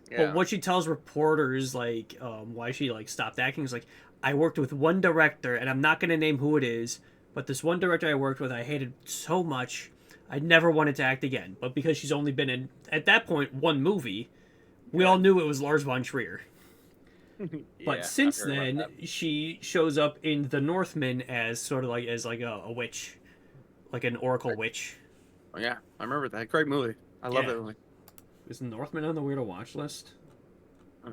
Yeah. But what she tells reporters, like, why she like stopped acting is like, I worked with one director, and I'm not going to name who it is, but this one director I worked with, I hated so much, I never wanted to act again. But because she's only been in, at that point, one movie, we all knew it was Lars von Trier. But since then, she shows up in The Northman as sort of like a witch. Like an oracle witch. Oh, yeah, I remember that. Great movie. I love that movie. Is The Northman on the Weirdo Watchlist?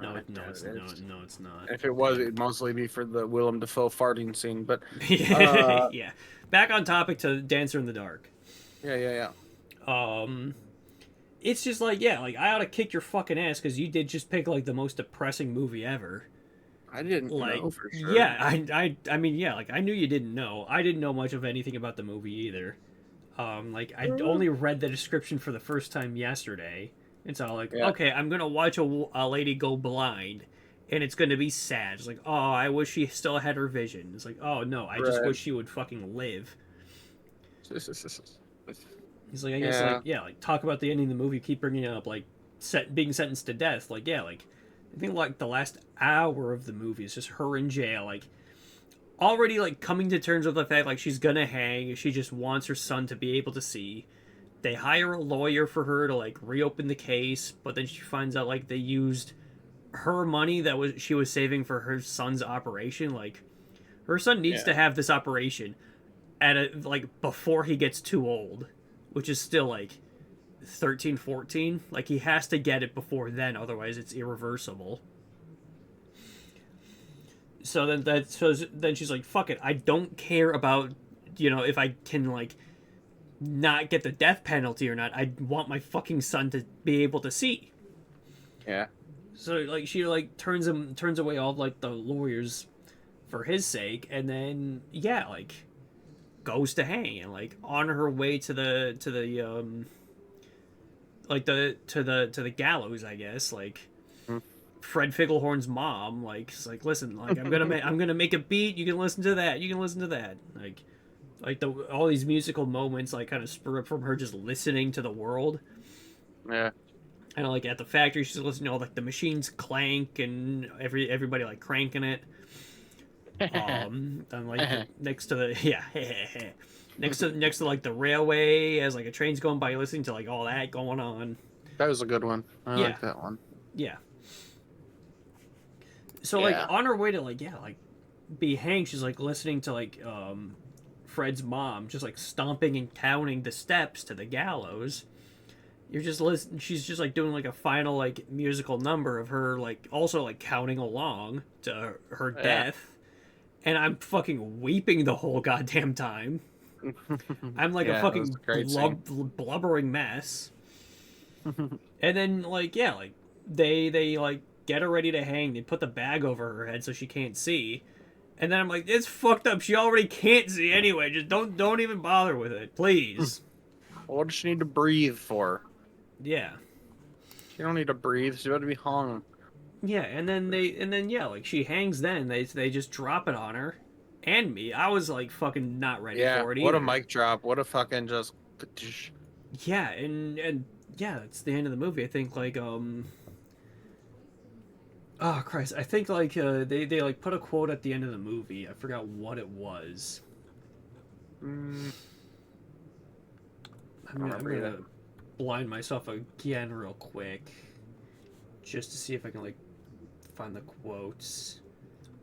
No, it's not. If it was, it'd mostly be for the Willem Dafoe farting scene, but... yeah. Back on topic to Dancer in the Dark. Yeah. It's just like, I ought to kick your fucking ass because you did just pick, like, the most depressing movie ever. I didn't know for sure. Yeah, I mean, like, I knew you didn't know. I didn't know much of anything about the movie either. I only read the description for the first time yesterday. And so, like, okay, I'm going to watch a lady go blind, and it's going to be sad. It's like, oh, I wish she still had her vision. It's like, oh, no, I just wish she would fucking live. He's like, I guess, like, yeah, like, talk about the ending of the movie, keep bringing it up, like, being sentenced to death. Like, yeah, like, I think, like, the last hour of the movie is just her in jail, like, already, like, coming to terms with the fact, like, she's gonna hang, she just wants her son to be able to see. They hire a lawyer for her to, like, reopen the case, but then she finds out, like, they used her money that she was saving for her son's operation. Like, her son needs to have this operation like, before he gets too old, which is still, like, 13, 14. Like, he has to get it before then, otherwise it's irreversible. So then she's like, fuck it, I don't care about, if I can, like, not get the death penalty or not. I want my fucking son to be able to see. Yeah. So, like, she, like, turns away all, like, the lawyers for his sake, and then, yeah, like, goes to hang, and, like, on her way to the gallows, I guess, like, Fred Figglehorn's mom, like, is like, listen, like, I'm gonna make a beat, you can listen to that, like all these musical moments, like, kind of spur up from her just listening to the world. Yeah. And, like, at the factory, she's listening to all, like, the machines clank and everybody, like, cranking it. And, like, next to the next to like the railway, as, like, a train's going by, listening to, like, all that going on. That was a good one. I like that one. Yeah. So, like, on her way to, like, be hanged, she's, like, listening to, like, Fred's mom just, like, stomping and counting the steps to the gallows. You're just listening. She's just, like, doing, like, a final, like, musical number of her, like, also, like, counting along to her death. And I'm fucking weeping the whole goddamn time. I'm like a fucking blubbering mess. And then, like, they like, get her ready to hang. They put the bag over her head so she can't see. And then I'm like, it's fucked up. She already can't see anyway. Just don't even bother with it, please. What does she need to breathe for? Yeah. She don't need to breathe. She's about to be hung. Yeah, and then like, she hangs then. They just drop it on her and me. I was, like, fucking not ready for it either. What a mic drop. What a fucking just... Yeah, and yeah, that's the end of the movie. I think, like, oh Christ, I think, like, they like put a quote at the end of the movie. I forgot what it was. I'm gonna blind myself again real quick, just to see if I can, like, find the quotes.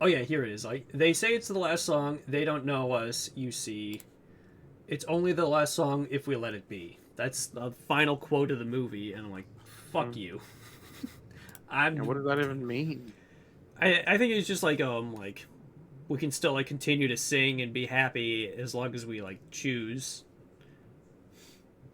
Oh yeah, here it is. Like, they say it's the last song. They don't know us. You see, it's only the last song if we let it be. That's the final quote of the movie, and I'm like, fuck you. And what does that even mean? I think it's just like we can still, like, continue to sing and be happy as long as we, like, choose.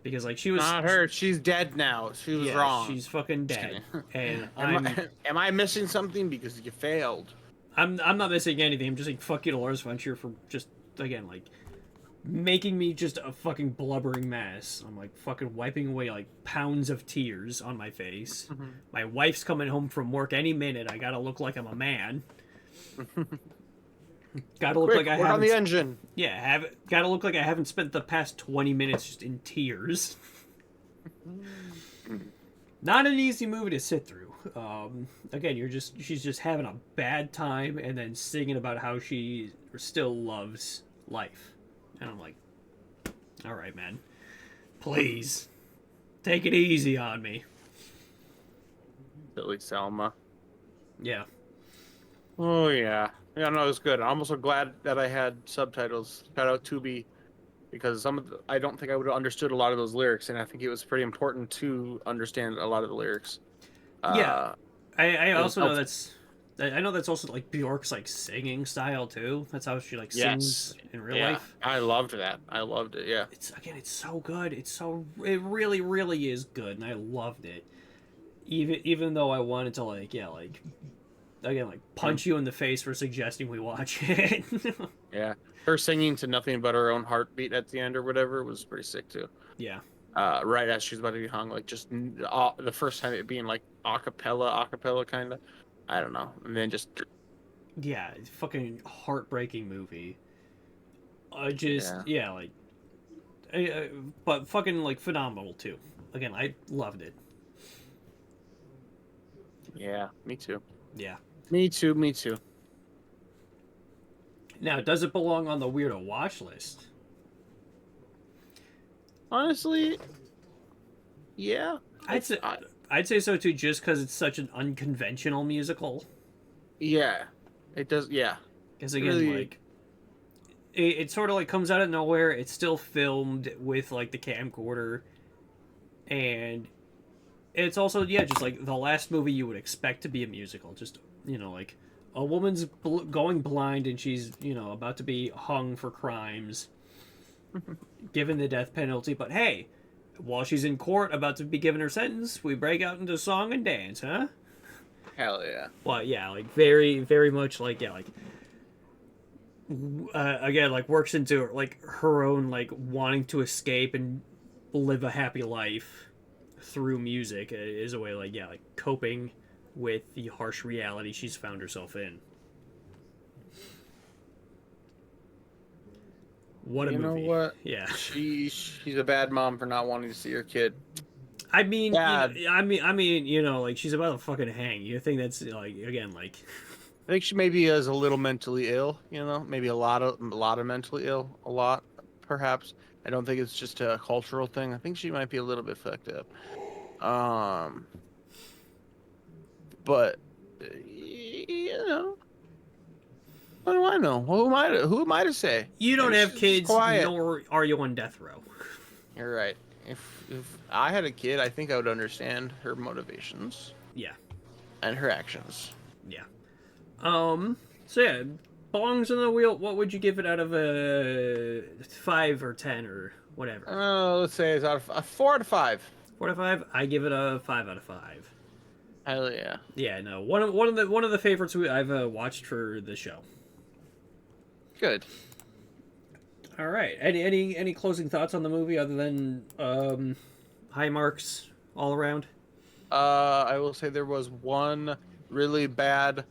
Because, like, she was not her. She's dead now. She was wrong. She's fucking dead. And am I missing something? Because you failed. I'm not missing anything. I'm just like, fuck you to Lars von Trier for just, again, like, making me just a fucking blubbering mess. I'm, like, fucking wiping away, like, pounds of tears on my face. My wife's coming home from work any minute. I gotta look like I'm a man. Gotta look like I haven't... on the engine. Yeah, gotta look like I haven't spent the past 20 minutes just in tears. Not an easy movie to sit through. Again, she's just having a bad time and then singing about how she still loves life. And I'm like, all right, man. Please. Take it easy on me. Silly Selma. Yeah. Oh, yeah. Yeah, no, it was good. I'm also glad that I had subtitles. Shout out Tubi, because I don't think I would have understood a lot of those lyrics, and I think it was pretty important to understand a lot of the lyrics. Yeah, I also know I know that's also, like, Bjork's, like, singing style too. That's how she, like, sings in real life. I loved that. I loved it. Yeah. It's so good. It really, really is good, and I loved it. Even though I wanted to, like, again, like, punch you in the face for suggesting we watch it. Yeah. Her singing to nothing but her own heartbeat at the end or whatever was pretty sick too. Yeah. Right as she's about to be hung, like, just the first time it being, like, acapella kind of. I don't know. And then just... Yeah, fucking heartbreaking movie. Like, but fucking like phenomenal too. Again, I loved it. Yeah, me too. Yeah. Me too. Now, does it belong on the Weirdo Watch List? Honestly, yeah. I'd say so too, just because it's such an unconventional musical. Yeah, it does. Yeah, because again, really... like it sort of like comes out of nowhere. It's still filmed with like the camcorder, and it's also just like the last movie you would expect to be a musical. Just like a woman's going blind and she's about to be hung for crimes, given the death penalty. But hey, while she's in court about to be given her sentence, we break out into song and dance, huh? Hell yeah. Well, yeah, like very, very much like again, like works into like her own like wanting to escape and live a happy life through music is a way like coping with the harsh reality she's found herself in. What a movie. You know what? Yeah. She's a bad mom for not wanting to see her kid. I mean, like she's about to fucking hang. You think that's like again like I think she maybe is a little mentally ill, maybe a lot of mentally ill, a lot perhaps. I don't think it's just a cultural thing. I think she might be a little bit fucked up. But what do I know? Who am I to say? You don't have kids, nor are you on death row. You're right. If I had a kid, I think I would understand her motivations. Yeah. And her actions. Yeah. So yeah, belongs on the wheel. What would you give it out of a 5 or 10 or whatever? Let's say it's out of a 4 out of 5. 4 out of 5. I give it a 5 out of 5. Hell yeah. Yeah, no. One of the favorites I've watched for the show. Good. All right. Any closing thoughts on the movie other than high marks all around? I will say there was one really bad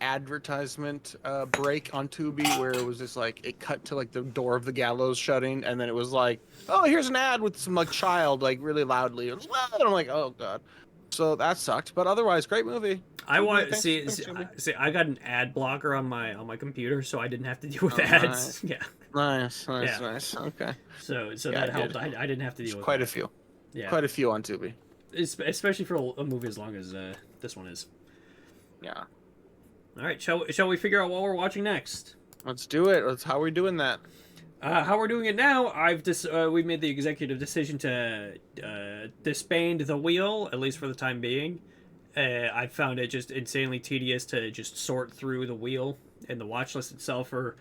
advertisement break on Tubi where it was just like it cut to like the door of the gallows shutting, and then it was like, oh, here's an ad with some like child like really loudly. It was, and I'm like, oh god. So that sucked, but otherwise, great movie. I want see. I got an ad blocker on my computer, so I didn't have to deal with ads. Nice. Yeah. Nice. Okay. So that helped. I didn't have to deal with quite a few. Yeah. Quite a few on Tubi. Especially for a movie as long as this one is. Yeah. All right. Shall we figure out what we're watching next? Let's do it. How are we doing that? How we're doing it now, we made the executive decision to disband the wheel, at least for the time being. I found it just insanely tedious to just sort through the wheel and the watch list itself for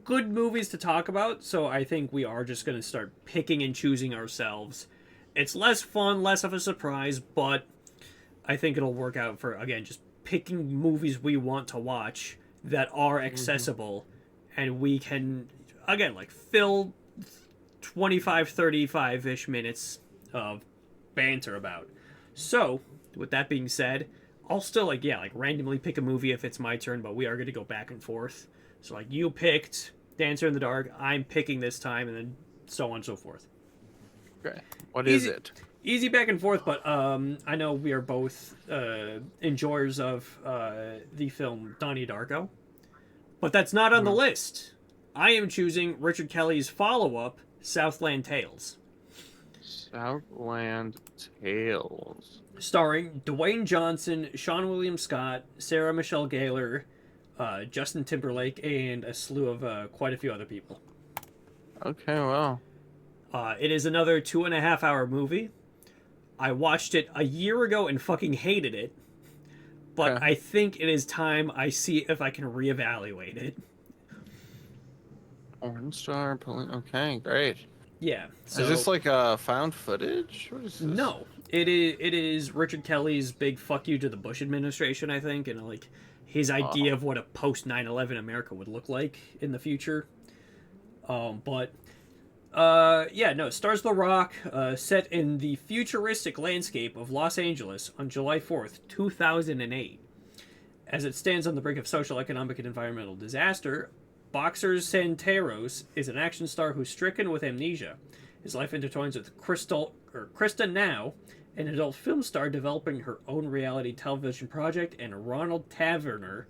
good movies to talk about, so I think we are just going to start picking and choosing ourselves. It's less fun, less of a surprise, but I think it'll work out for, again, just picking movies we want to watch that are accessible, and we can... Again, like, fill 25, 35-ish minutes of banter about. So, with that being said, I'll still, randomly pick a movie if it's my turn, but we are going to go back and forth. So, you picked Dancer in the Dark, I'm picking this time, and then so on and so forth. Okay. What is it? Easy back and forth, but I know we are both enjoyers of the film Donnie Darko. But that's not on the list. I am choosing Richard Kelly's follow-up, Southland Tales. Southland Tales. Starring Dwayne Johnson, Seann William Scott, Sarah Michelle Gellar, Justin Timberlake, and a slew of quite a few other people. Okay, well. It is another 2.5-hour movie. I watched it a year ago and fucking hated it. But I think it is time I see if I can reevaluate it. Orange Star, okay, great. Yeah. So, is this like a found footage? What is this? No, it is Richard Kelly's big fuck you to the Bush administration, I think, and like his idea of what a post 9/11 America would look like in the future. It stars The Rock, set in the futuristic landscape of Los Angeles on July 4th, 2008. As it stands on the brink of social, economic, and environmental disaster, Boxer Santeros is an action star who's stricken with amnesia. His life intertwines with Krista Now, an adult film star developing her own reality television project, and Ronald Taverner,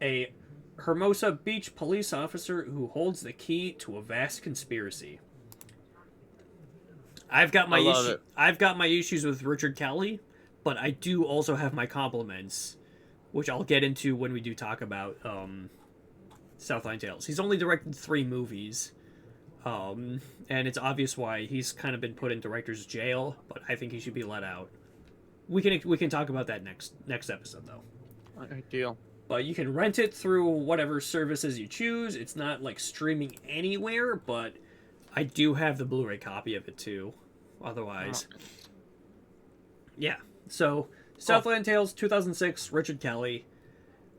a Hermosa Beach police officer who holds the key to a vast conspiracy. I've got my issues with Richard Kelly, but I do also have my compliments, which I'll get into when we do talk about Southland Tales. He's only directed 3 movies, and it's obvious why he's kind of been put in director's jail, but I think he should be let out. We can talk about that next episode, though. Okay, deal. But you can rent it through whatever services you choose. It's not like streaming anywhere, but I do have the Blu-ray copy of it too. Otherwise, yeah. So Southland Tales 2006, Richard Kelly.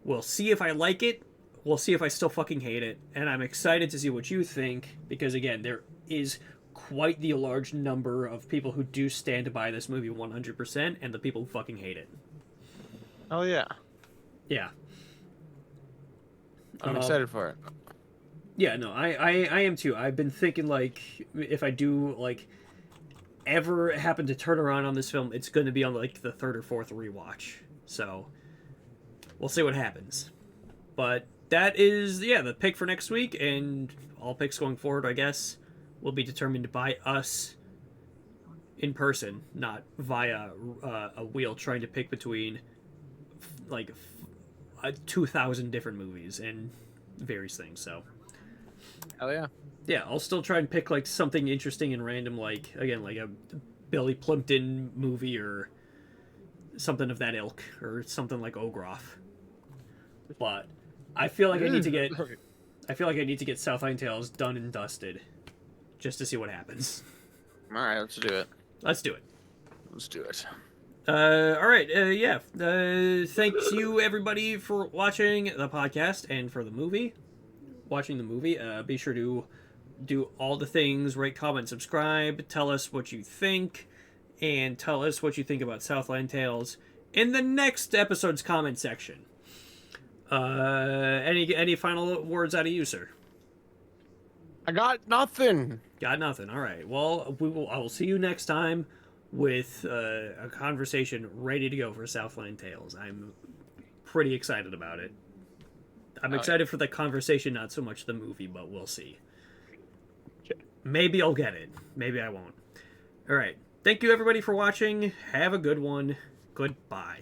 We'll see if I like it. We'll see if I still fucking hate it. And I'm excited to see what you think, because again, there is quite the large number of people who do stand by this movie 100%, and the people who fucking hate it. Oh yeah. Yeah. I'm excited for it. Yeah, no, I am too. I've been thinking, like, if I do, like, ever happen to turn around on this film, it's going to be on, like, the 3rd or 4th rewatch. So, we'll see what happens. But that is, yeah, the pick for next week, and all picks going forward, I guess, will be determined by us in person, not via a wheel trying to pick between, like, 2,000 different movies and various things. So hell yeah. Yeah, I'll still try and pick like something interesting and random, like again, like a Billy Plimpton movie or something of that ilk, or something like Ogroff. But I feel like I need to get Southland Tales done and dusted just to see what happens. All right, let's do it. Let's do it. Let's do it. All right, yeah. Thanks you everybody for watching the podcast and for watching the movie. Be sure to do all the things: rate, comment, subscribe. Tell us what you think, and tell us what you think about Southland Tales in the next episode's comment section. Any final words out of you, sir? I got nothing. Got nothing. All right. Well, I will see you next time with a conversation ready to go for Southland Tales. I'm pretty excited about it. I'm excited for the conversation, not so much the movie, but we'll see. Maybe I'll get it. Maybe I won't. All right. Thank you, everybody, for watching. Have a good one. Goodbye.